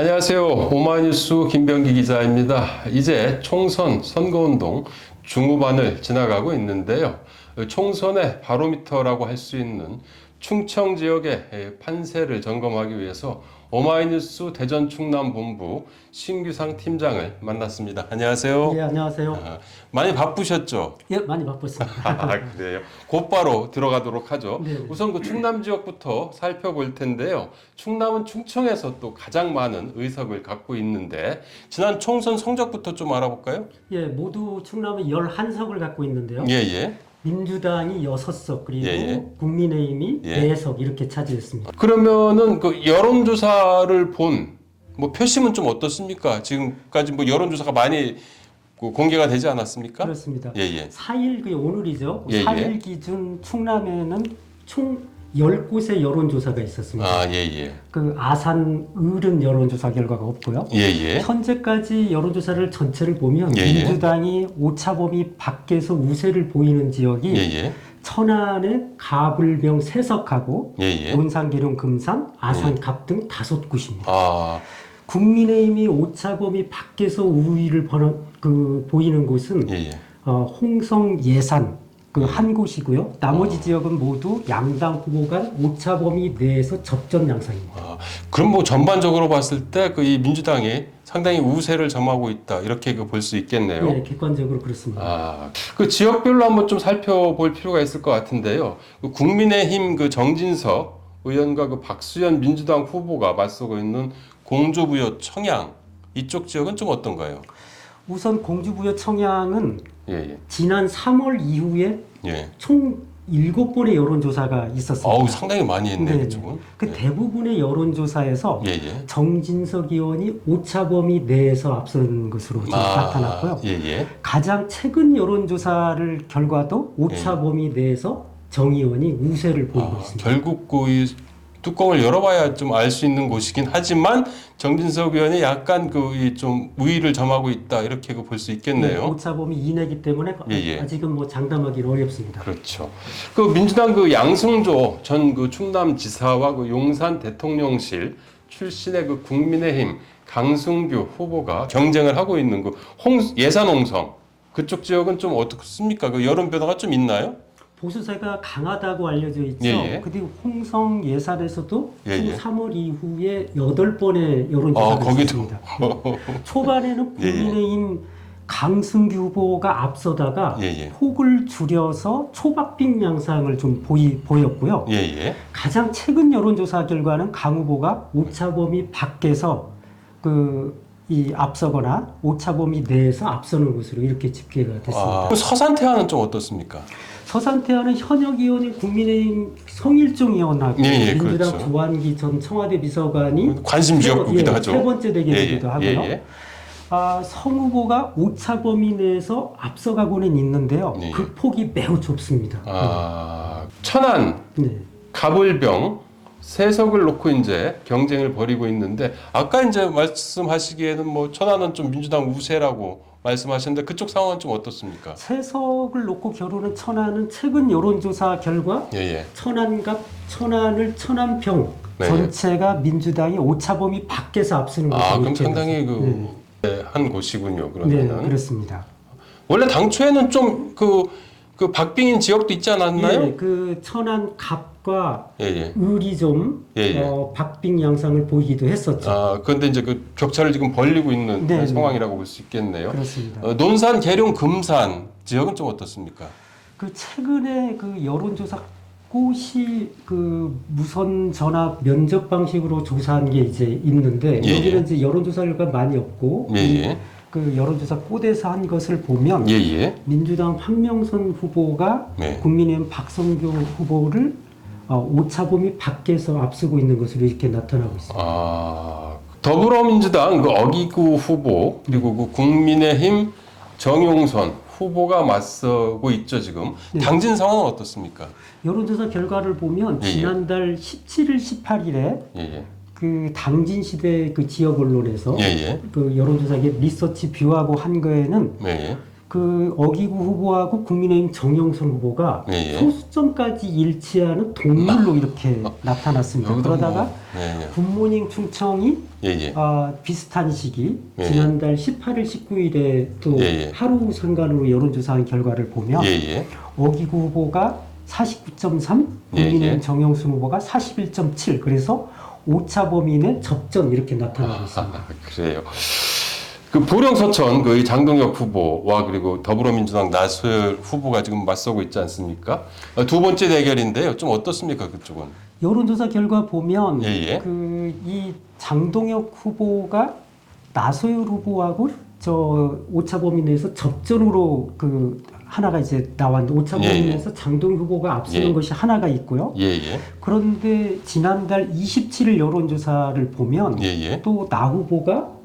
안녕하세요. 오마이뉴스 김병기 기자입니다. 이제 총선 선거운동 중후반을 지나가고 있는데요. 총선의 바로미터라고 할 수 있는 충청 지역의 판세를 점검하기 위해서 오마이뉴스 대전 충남본부 신규상 팀장을 만났습니다. 안녕하세요. 예, 안녕하세요. 많이 바쁘셨죠? 예, 많이 바빴습니다. 그래요. 곧바로 들어가도록 하죠. 네. 우선 그 충남 지역부터 살펴볼 텐데요. 충남은 충청에서 또 가장 많은 의석을 갖고 있는데 지난 총선 성적부터 좀 알아볼까요? 예, 모두 충남은 11석을 갖고 있는데요. 예. 민주당이 6석, 그리고 예. 국민의힘이 예. 4석 이렇게 차지했습니다. 그러면은 그 여론조사를 본 뭐 표심은 좀 어떻습니까? 지금까지 뭐 여론조사가 많이 그 공개가 되지 않았습니까? 그렇습니다. 예. 4일, 오늘이죠. 예. 4일 기준 충남에는 총 10곳의 여론조사가 있었습니다. 아, 예. 그 아산, 을은 여론조사 결과가 없고요. 예. 현재까지 여론조사를 전체를 보면 예. 민주당이 오차범위 밖에서 우세를 보이는 지역이 예. 천안의 가불병 3석하고 예. 논산, 계룡, 금산, 아산, 갑 등 5곳입니다. 아, 국민의힘이 오차범위 밖에서 우위를 보이는 곳은 예. 홍성, 예산 한 곳이고요. 나머지 지역은 모두 양당 후보 간 오차범위 내에서 접전 양상입니다. 아, 그럼 뭐 전반적으로 봤을 때 그 이 민주당이 상당히 우세를 점하고 있다 이렇게 볼 수 있겠네요. 네, 객관적으로 그렇습니다. 아, 그 지역별로 한번 좀 살펴볼 필요가 있을 것 같은데요. 그 국민의힘 그 정진석 의원과 그 박수현 민주당 후보가 맞서고 있는 공주부여 청양 이쪽 지역은 좀 어떤가요? 우선 공주부여 청양은 예. 지난 3월 이후에 총 7번의 여론조사가 있었습니다. 어우, 상당히 많이 했네, 네. 그쪽은. 그 대부분의 여론조사에서 예. 정진석 의원이 오차범위 내에서 앞서는 것으로 지금 나타났고요. 예. 가장 최근 여론조사를 결과도 오차범위 내에서 정 의원이 우세를 보이고 있습니다. 결국 그 뚜껑을 열어봐야 좀 알 수 있는 곳이긴 하지만 정진석 의원이 약간 그 좀 우위를 점하고 있다 이렇게 볼 수 있겠네요. 네, 오차범위 이내기 때문에 아직은 뭐 장담하기는 어렵습니다. 그렇죠. 그 민주당 그 양승조 전 그 충남지사와 그 용산 대통령실 출신의 그 국민의힘 강승규 후보가 경쟁을 하고 있는 그 예산 홍성 그쪽 지역은 좀 어떻습니까? 그 여론 변화가 좀 있나요? 보수세가 강하다고 알려져 있죠. 그리고 홍성 예산에서도 총 3월 이후에 8번의 여론조사가 있습니다. 초반에는 국민의힘 강승규 후보가 앞서다가 폭을 줄여서 초박빙 양상을 좀 보였고요. 가장 최근 여론조사 결과는 강 후보가 오차범위 밖에서 이 앞서거나 오차범위 내에서 앞서는 것으로 이렇게 집계가 됐습니다. 서산태안은 좀 어떻습니까? 서산태안은 현역 의원인 국민의힘 성일종 의원하고 민주당 그렇죠. 조한기 전 청와대 비서관이 관심 지역구기도 하죠. 세 번째 대결이기도 하고요. 성 후보가 오차범위 내에서 앞서가고는 있는데요. 그 폭이 매우 좁습니다. 천안, 가불병 3석을 놓고 이제 경쟁을 벌이고 있는데 아까 이제 말씀하시기에는 뭐 천안은 좀 민주당 우세라고 말씀하셨는데 그쪽 상황은 좀 어떻습니까? 3석을 놓고 겨루는 천안은 최근 여론조사 결과 천안갑, 천안을, 천안평 전체가 민주당이 오차범위 밖에서 앞서는 것으로 그럼 상당히 한 곳이군요. 그러면은. 네, 그렇습니다. 원래 당초에는 좀 그 박빙인 지역도 있지 않았나요? 그 천안 갑과 을이 좀 박빙 양상을 보이기도 했었죠. 그런데 이제 그 격차를 지금 벌리고 있는 상황이라고 볼 수 있겠네요. 그렇습니다. 논산, 계룡, 금산 지역은 좀 어떻습니까? 그 최근에 그 여론조사 꽃이 그 무선 전화 면접 방식으로 조사한 게 이제 있는데 여기는 이제 여론조사 결과 많이 없고 그 여론조사 꽃에서 한 것을 보면 민주당 황명선 후보가 국민의힘 박성규 후보를 오차범위 밖에서 앞서고 있는 것으로 이렇게 나타나고 있습니다. 더불어민주당 그 어기구 후보 그리고 그 국민의힘 정용선 후보가 맞서고 있죠 지금. 당진 상황은 어떻습니까? 여론조사 결과를 보면 지난달 17일, 18일에 그 당진시대 그 지역 언론에서 그 여론조사에 리서치 뷰하고 한 거에는 그 어기구 후보하고 국민의힘 정영선 후보가 예, 예. 소수점까지 일치하는 동률로 이렇게 나타났습니다. 여기도 그러다가 뭐, 예, 예. 굿모닝 충청이 예, 예. 비슷한 시기 예, 지난달 18일, 19일에 또 예, 예. 하루 상관으로 여론조사한 결과를 보면 예, 예. 어기구 후보가 49.3, 예, 국민의힘 예. 정영순 후보가 41.7, 그래서 오차 범위 내 접전 이렇게 나타나고 있습니다. 그래요. 그 보령 서천 그 장동혁 후보와 그리고 더불어민주당 나소열 후보가 지금 맞서고 있지 않습니까? 두 번째 대결인데요. 좀 어떻습니까, 그쪽은? 여론조사 결과 보면 예, 예. 그 이 장동혁 후보가 나소열 후보하고 저 오차 범위 내에서 접전으로 그 하나가 이제 나왔는데 오차 범위 예, 예. 내에서 장동혁 후보가 앞서는 예. 것이 하나가 있고요. 예, 예. 그런데 지난달 27일 여론조사를 보면 예, 예. 또 나 후보가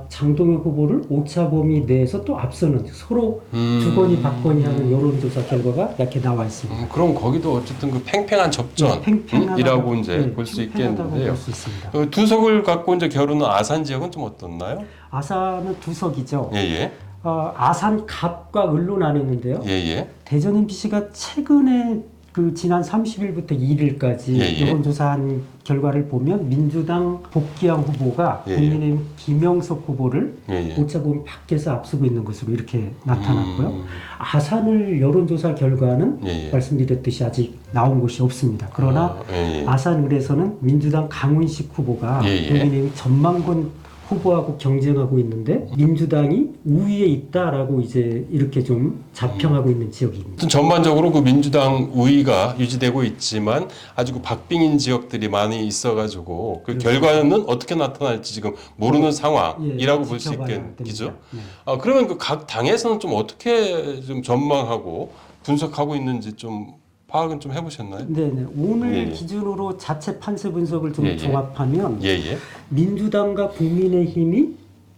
장동혁 후보를 오차 범위 내에서 또 앞서는 서로 주거니 받거니 하는 여론조사 결과가 이렇게 나와 있습니다. 그럼 거기도 어쨌든 그 팽팽한 접전이라고 이제 볼 수 있겠는데요. 볼수 있습니다. 두석을 갖고 이제 겨루는 아산 지역은 좀 어떻나요? 아산은 두석이죠. 예, 예. 아산 갑과 을로 나눴는데요. 예, 예. 대전 MBC가 최근에 그 지난 30일부터 2일까지 예, 예. 여론조사한 결과를 보면 민주당 복귀양 후보가 예, 예. 국민의힘 김영석 후보를 예, 예. 오차 범위 밖에서 앞서고 있는 것으로 이렇게 나타났고요. 아산을 여론조사 결과는 예, 예. 말씀드렸듯이 아직 나온 것이 없습니다. 그러나 예, 예. 아산을에서는 민주당 강훈식 후보가 예, 예. 국민의힘 전만권 후보하고 경쟁하고 있는데 민주당이 우위에 있다라고 이제 이렇게 좀 자평하고 있는 지역입니다. 아무튼 전반적으로 그 민주당 우위가 유지되고 있지만 아주 그 박빙인 지역들이 많이 있어가지고 그 그렇습니다. 결과는 어떻게 나타날지 지금 모르는 상황이라고 예, 볼 수 지켜봐야 있겠죠. 됩니다. 네. 그러면 그 각 당에서는 좀 어떻게 좀 전망하고 분석하고 있는지 좀 파악은 좀 해보셨나요? 네네. 오늘 예, 예. 기준으로 자체 판세 분석을 좀 예, 예. 종합하면 예, 예. 민주당과 국민의힘이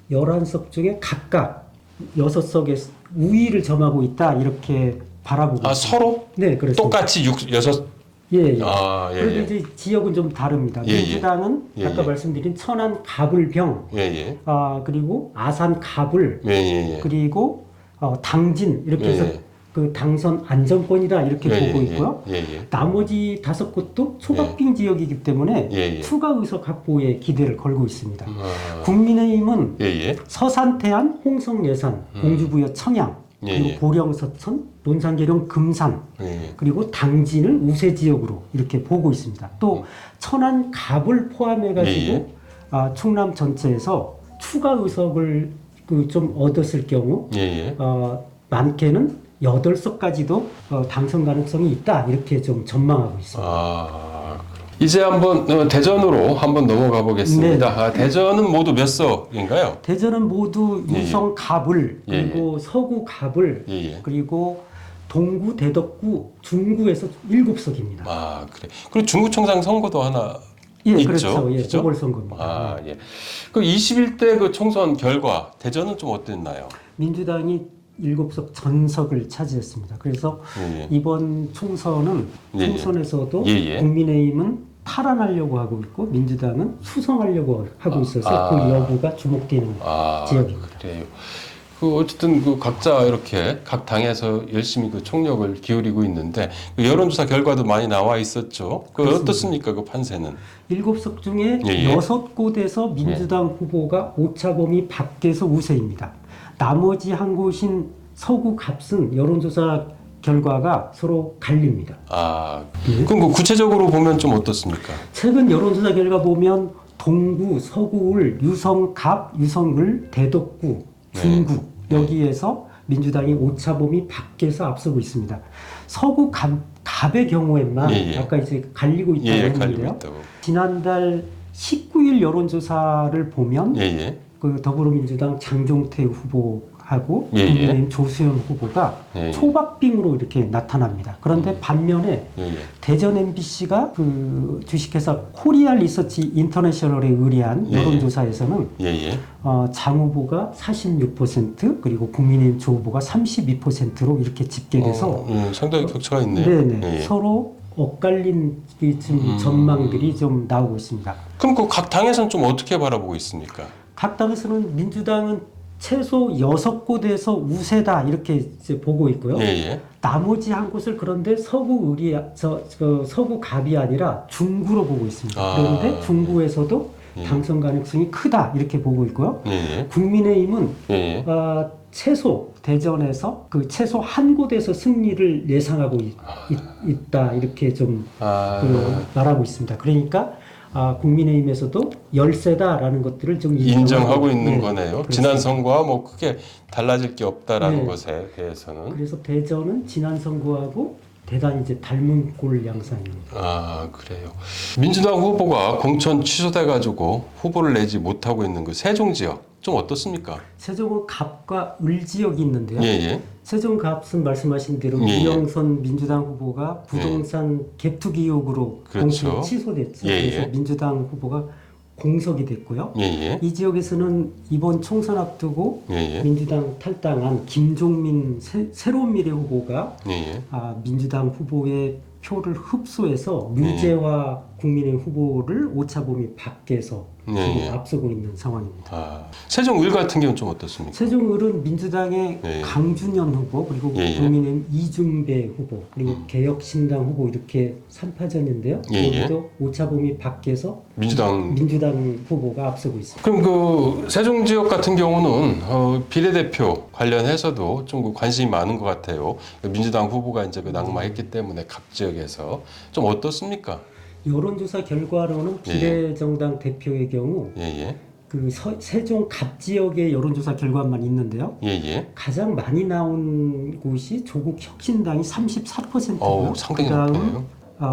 11석 중에 각각 6석의 우위를 점하고 있다 이렇게 바라보고 있습니다. 서로 네, 그렇습니다. 똑같이 6, 6. 예, 예. 예, 그런데 예. 이제 지역은 좀 다릅니다. 예, 예. 민주당은 예, 아까 예. 말씀드린 천안 가불병, 예, 예. 그리고 아산 가불, 예, 예, 예. 그리고 당진 이렇게 해서 예. 그 당선 안정권이다 이렇게 예, 보고 예, 있고요. 예, 예. 나머지 5곳도 초박빙 지역이기 때문에 예, 예. 추가 의석 확보에 기대를 걸고 있습니다. 아, 국민의힘은 예, 예. 서산, 태안, 홍성, 예산, 공주부여, 청양, 예, 그리고 예. 보령, 서천, 논산, 계룡, 금산, 예, 예. 그리고 당진을 우세 지역으로 이렇게 보고 있습니다. 또 천안 갑을 포함해가지고 예, 예. 충남 전체에서 추가 의석을 그 좀 얻었을 경우 예, 예. 많게는 8석까지도 당선 가능성이 있다 이렇게 좀 전망하고 있습니다. 이제 한번 대전으로 한번 넘어가 보겠습니다. 네. 대전은 모두 몇 석인가요? 대전은 모두 예, 예. 유성 갑을 예, 그리고 서구 갑을 예, 예. 그리고 동구, 대덕구, 중구에서 7석입니다. 그래. 그리고 중구청장 선거도 하나 예, 있죠. 그렇죠. 예, 그죠? 보궐선거입니다. 예. 그 21대 그 총선 결과 대전은 좀 어땠나요? 민주당이 7석 전석을 차지했습니다. 그래서 예, 예. 이번 총선은 예, 예. 총선에서도 예, 예. 국민의힘은 탈환하려고 하고 있고 민주당은 수성하려고 하고 있어서 그 여부가 주목되는 지역입니다. 그래요. 그 어쨌든 그 각자 이렇게 각 당에서 열심히 그 총력을 기울이고 있는데 그 여론조사 결과도 많이 나와 있었죠. 그 그렇습니다. 어떻습니까? 그 판세는? 7석 중에 예, 예. 6곳에서 민주당 후보가 오차범위 밖에서 우세입니다. 나머지 한 곳인 서구 갑은 여론조사 결과가 서로 갈립니다. 그럼 그 구체적으로 보면 좀 어떻습니까? 최근 여론조사 결과 보면 동구, 서구을, 유성갑, 유성을, 대덕구, 중구 여기에서 민주당이 오차범위 밖에서 앞서고 있습니다. 서구 갑의 경우에만 예, 예. 아까 이제 갈리고 있다고 갈리고 했는데요. 있다고. 지난달 19일 여론조사를 보면 예, 예. 그 더불어민주당 장종태 후보하고 예, 예. 국민의힘 조수현 후보가 예, 예. 초박빙으로 이렇게 나타납니다. 그런데 반면에 예, 예. 대전 MBC가 그 주식회사 코리아 리서치 인터내셔널에 의뢰한 예, 예. 여론조사에서는 예, 예. 장 후보가 46% 그리고 국민의힘 조 후보가 32%로 이렇게 집계돼서 상당히 격차가 있네요. 네네 예, 예. 서로 엇갈린 지금 전망들이 좀 나오고 있습니다. 그럼 그 각 당에서는 좀 어떻게 바라보고 있습니까? 각 당에서는 민주당은 최소 6곳에서 우세다 이렇게 이제 보고 있고요. 예, 예. 나머지 한 곳을 그런데 서구 갑이 아니라 중구로 보고 있습니다. 아, 그런데 중구에서도 예. 당선 가능성이 크다 이렇게 보고 있고요. 예, 예. 국민의힘은 예, 예. 최소 대전에서 그 최소 한 곳에서 승리를 예상하고 있다 이렇게 좀 말하고 있습니다. 그러니까 국민의힘에서도 열세다라는 것들을 좀 인정하고 있는 네, 거네요. 그렇습니다. 지난 선거와 뭐 크게 달라질 게 없다라는 네. 것에 대해서는. 그래서 대전은 지난 선거하고 대단히 이제 닮은 꼴 양상입니다. 아, 그래요. 민주당 후보가 공천 취소돼가지고 후보를 내지 못하고 있는 그 세종 지역 좀 어떻습니까? 세종은 갑과 을 지역이 있는데요. 예, 예. 세종 갑은 말씀하신 대로 예, 예. 이영선 민주당 후보가 부동산 갭투기 의혹으로 그렇죠. 공천이 취소됐죠. 예, 예. 그래서 민주당 후보가 공석이 됐고요. 예, 예. 이 지역에서는 이번 총선 앞두고 예, 예. 민주당 탈당한 김종민 새로운 미래 후보가 예, 예. 민주당 후보의 표를 흡수해서 문재화 국민의 후보를 오차범위 밖에서 예, 예. 앞서고 있는 상황입니다. 세종 을 같은 경우는 좀 어떻습니까? 세종을은 민주당의 예, 예. 강준현 후보 그리고 예, 예. 국민의힘 이중배 후보 그리고 개혁신당 후보 이렇게 3파전인데요. 예, 예. 여기도 오차범위 밖에서 민주당 후보가 앞서고 있습니다. 그럼 그 세종 지역 같은 경우는 비례대표 관련해서도 좀 관심이 많은 것 같아요. 민주당 후보가 이제 그 낙마했기 때문에 갑 지역에서 좀 어떻습니까? 여론조사 결과로는 비례정당 대표의 경우 예예. 그 세종 갑 지역의 여론조사 결과만 있는데요. 예예. 가장 많이 나온 곳이 조국 혁신당이 34%고요. 상당히 그다음 높네요.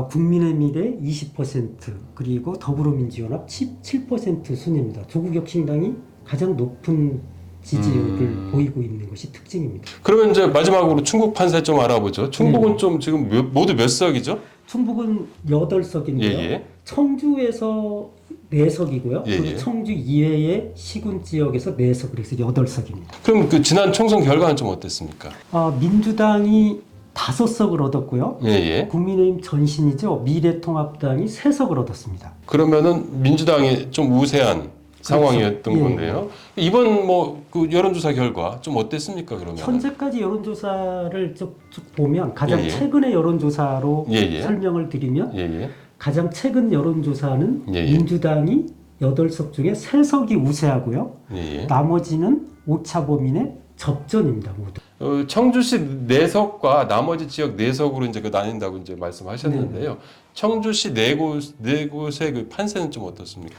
국민의 미래 20% 그리고 더불어민주연합 17% 순입니다. 조국 혁신당이 가장 높은 지지율을 보이고 있는 것이 특징입니다. 그러면 이제 마지막으로 충북 판세 좀 알아보죠. 충북은 좀 지금 모두 몇 석이죠? 충북은 8석인데요. 예예. 청주에서 4석이고요. 예, 그리고 예. 청주 이외의 시군 지역에서 4석, 그래서 8석입니다. 그럼 그 지난 총선 결과는 좀 어땠습니까? 민주당이 5석을 얻었고요. 예예. 국민의힘 전신이죠. 미래통합당이 3석을 얻었습니다. 그러면은 민주당이 좀 우세한 상황이었던 예. 건데요. 이번 뭐 그 여론조사 결과 좀 어땠습니까? 그러면 현재까지 여론조사를 쭉 보면 가장 예, 예. 최근의 여론조사로 예, 예. 설명을 드리면 예예. 가장 최근 여론조사는 예, 예. 민주당이 8석 중에 3석이 우세하고요. 예예. 나머지는 오차범위의 접전입니다. 모두. 청주시 4석과 나머지 지역 4석으로 이제 그 나뉜다고 이제 말씀하셨는데요. 청주시 네 곳의 그 판세는 좀 어떻습니까?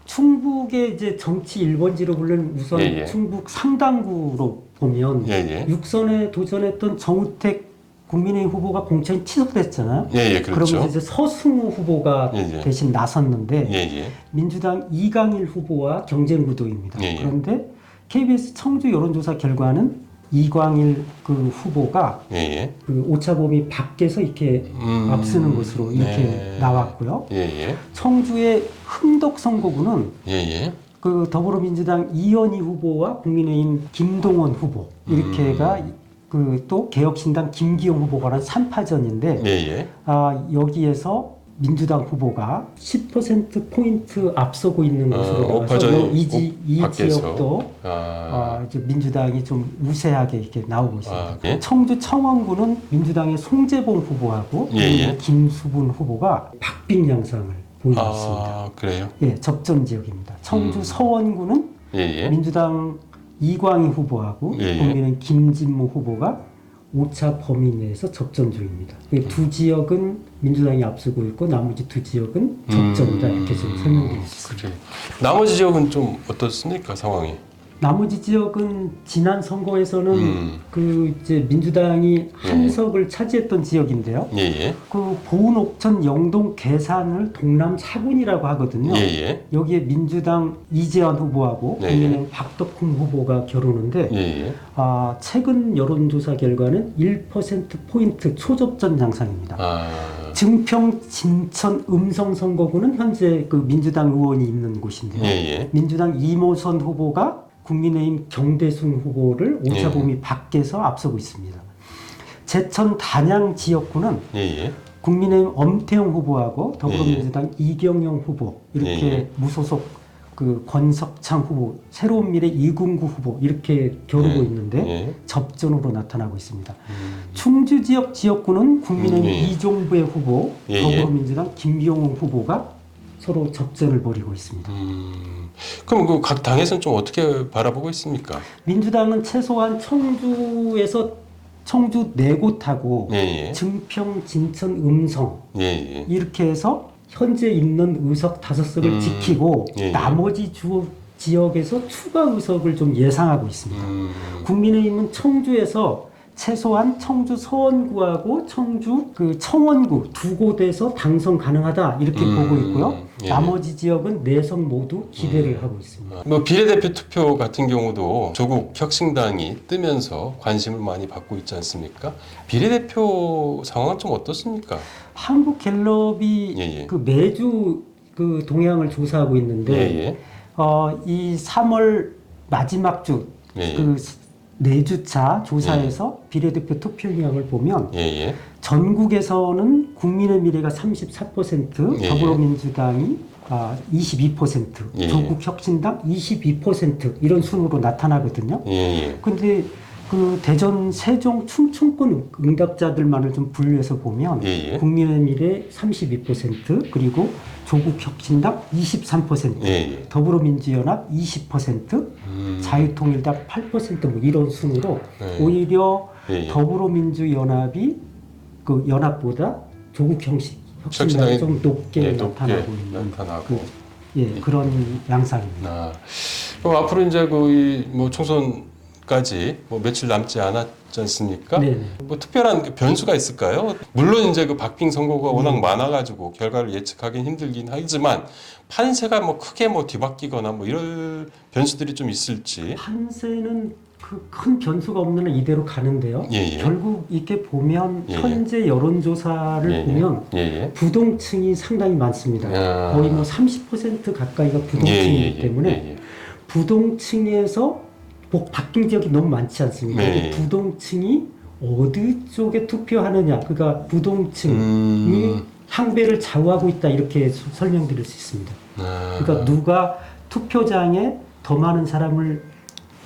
충북의 이제 정치 1번지로 불리는 우선 예, 예. 충북 상당구로 보면 예예. 육선에 도전했던 정우택 국민의힘 후보가 공천이 취소됐잖아요. 예예. 그렇죠. 그러면서 이제 서승우 후보가 예, 예. 대신 나섰는데 예예. 민주당 이강일 후보와 경쟁 구도입니다. 예, 예. 그런데 KBS 청주 여론조사 결과는 이광일 그 후보가 예예. 그 오차범위 밖에서 이렇게 앞서는 것으로 이렇게 네. 나왔고요. 예예. 청주의 흥덕 선거구는 예예. 그 더불어민주당 이현희 후보와 국민의힘 김동원 후보 이렇게가 그 또 개혁신당 김기용 후보가는 3파전인데 예예. 여기에서 민주당 후보가 10% 포인트 앞서고 있는 것으로 나와서 오파전이 이 밖에서. 지역도 이제 민주당이 좀 우세하게 이렇게 나오고 있습니다. 예? 청주 청원구는 민주당의 송재봉 후보하고 예. 김수분 후보가 박빙 양상을 보이고 있습니다. 그래요? 예, 접전 지역입니다. 청주 서원구는 예예. 민주당 이광희 후보하고 예, 예. 국민의힘 김진모 후보가 오차 범위 내에서 접전 중입니다. 이 두 지역은 민주당이 앞서고 있고 나머지 두 지역은 접전이다 이렇게 좀 설명드리겠습니다. 그래. 나머지 지역은 좀 어떻습니까 상황이? 나머지 지역은 지난 선거에서는 그 이제 민주당이 한석을 차지했던 지역인데요. 예예. 그 보은 옥천 영동 계산을 동남 차군이라고 하거든요. 예예. 여기에 민주당 이재환 후보하고 예, 국민의힘 박덕훈 후보가 겨루는데 예예. 최근 여론조사 결과는 1%포인트 초접전 양상입니다. 아. 증평, 진천, 음성 선거구는 현재 그 민주당 의원이 있는 곳인데요. 예예. 민주당 이모선 후보가 국민의힘 경대순 후보를 오차범위 예. 밖에서 앞서고 있습니다. 제천 단양 지역구는 예예. 국민의힘 엄태영 후보하고 더불어민주당 이경영 후보 이렇게 예. 무소속 그 권석창 후보, 새로운 미래 이군구 후보 이렇게 겨루고 있는데 예. 접전으로 나타나고 있습니다. 충주 지역 지역구는 국민의힘 예. 이종부의 후보, 예. 더불어민주당 김병웅 후보가 서로 접전을 벌이고 있습니다. 그럼 그 각 당에서는 좀 어떻게 바라보고 있습니까? 민주당은 최소한 청주 네 곳하고 예. 증평, 진천, 음성 예. 이렇게 해서 현재 있는 의석 5석을 지키고 예. 나머지 주 지역에서 추가 의석을 좀 예상하고 있습니다. 국민의힘은 청주에서 최소한 청주 서원구하고 청주 그 청원구 두 곳에서 당선 가능하다 이렇게 보고 있고요. 예. 나머지 지역은 4석 모두 기대를 하고 있습니다. 뭐 비례대표 투표 같은 경우도 조국 혁신당이 뜨면서 관심을 많이 받고 있지 않습니까? 비례대표 상황은 좀 어떻습니까? 한국갤럽이 예. 그 매주 그 동향을 조사하고 있는데 예. 이 3월 마지막 주 예. 그 4주차 조사에서 비례대표 투표율을 보면 예. 전국에서는 국민의 미래가 34%, 예. 더불어민주당이 22%, 예. 조국혁신당 22% 이런 순으로 나타나거든요. 예. 근데 그 대전, 세종, 충청권 응답자들만을 좀 분류해서 보면 예. 국민의 미래 32% 그리고 조국혁신당 23%, 예. 더불어민주연합 20%, 자유통일당 8%뭐 이런 순으로 예. 오히려 예. 더불어민주연합이 그 연합보다 조국혁신당이 혁신당이 좀 높게 예, 나타나고 있는 나타나고. 그런 양상입니다. 그럼 앞으로 이제 뭐 총선까지 뭐 며칠 남지 않았지 않습니까? 네네. 뭐 특별한 그 변수가 있을까요? 물론 이제 그 박빙 선거가 워낙 많아가지고 결과를 예측하기는 힘들긴 하지만 판세가 뭐 크게 뭐 뒤바뀌거나 뭐 이런 변수들이 좀 있을지. 판세는 그 큰 변수가 없는 한 이대로 가는데요. 예. 결국 이렇게 보면 예. 현재 여론조사를 예. 보면 예. 부동층이 상당히 많습니다. 야. 거의 뭐 30% 가까이가 부동층이기 때문에 예. 부동층에서 뭐 바뀐 지역이 너무 많지 않습니까? 네. 부동층이 어디 쪽에 투표하느냐, 그러니까 부동층이 향배를 좌우하고 있다 이렇게 설명드릴 수 있습니다. 그러니까 누가 투표장에 더 많은 사람을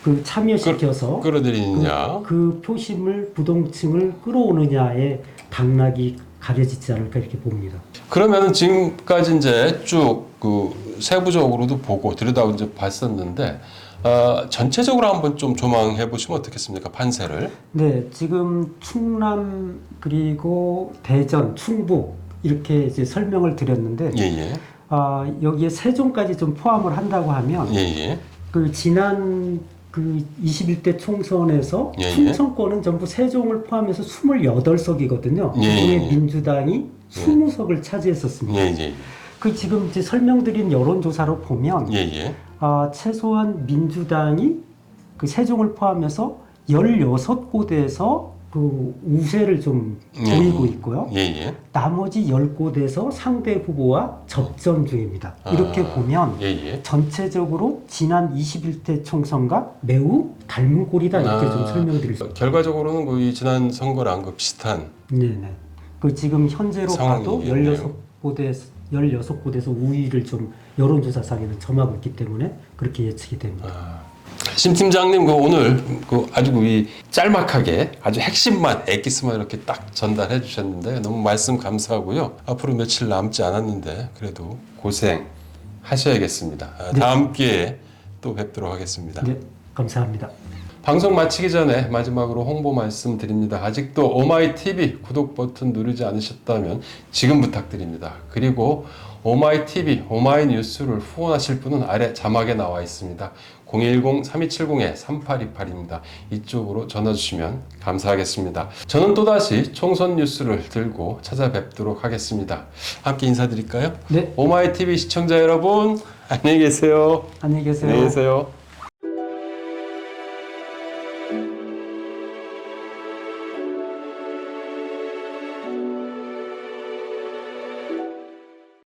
그 참여시켜서 끌어들이느냐. 그 표심을 부동층을 끌어오느냐의 당락이 가려지지 않을까 이렇게 봅니다. 그러면 지금까지 이제 쭉 그 세부적으로도 보고 들여다 이제 봤었는데 전체적으로 한번 좀 조망해 보시면 어떻겠습니까? 판세를. 네, 지금 충남 그리고 대전, 충북 이렇게 이제 설명을 드렸는데 예. 여기에 세종까지 좀 포함을 한다고 하면 예. 그 지난 그 21대 총선에서 예. 충청권은 전부 세종을 포함해서 28석이거든요. 예. 그중에 민주당이 20석을 차지했었습니다. 예. 그 지금 이제 설명드린 여론조사로 보면 예. 최소한 민주당이 그 세종을 포함해서 16곳에서 그 우세를 좀 보이고 있고요. 예. 나머지 10곳에서 상대 후보와 접전 중입니다. 이렇게 보면 예. 전체적으로 지난 21대 총선과 매우 닮은 꼴이다 이렇게 좀 설명드릴 수 있습니다. 결과적으로는 그 지난 선거랑 그 비슷한. 네네. 그 지금 현재로 봐도 상황이겠네요. 16곳에서 우위를 좀 여론조사상에는 점하고 있기 때문에 그렇게 예측이 됩니다. 심 팀장님 오늘 아주 이 짤막하게 아주 핵심만 엑기스만 이렇게 딱 전달해 주셨는데 너무 말씀 감사하고요. 앞으로 며칠 남지 않았는데 그래도 고생 하셔야겠습니다. 네. 다음 기회에 또 뵙도록 하겠습니다. 네, 감사합니다. 방송 마치기 전에 마지막으로 홍보 말씀드립니다. 아직도 오마이TV 구독 버튼 누르지 않으셨다면 지금 부탁드립니다. 그리고 오마이TV, 오마이뉴스를 후원하실 분은 아래 자막에 나와 있습니다. 010-3270-3828입니다. 이쪽으로 전화 주시면 감사하겠습니다. 저는 또다시 총선 뉴스를 들고 찾아뵙도록 하겠습니다. 함께 인사드릴까요? 네. 오마이TV 시청자 여러분, 안녕히 계세요. 안녕히 계세요. 안녕히 계세요.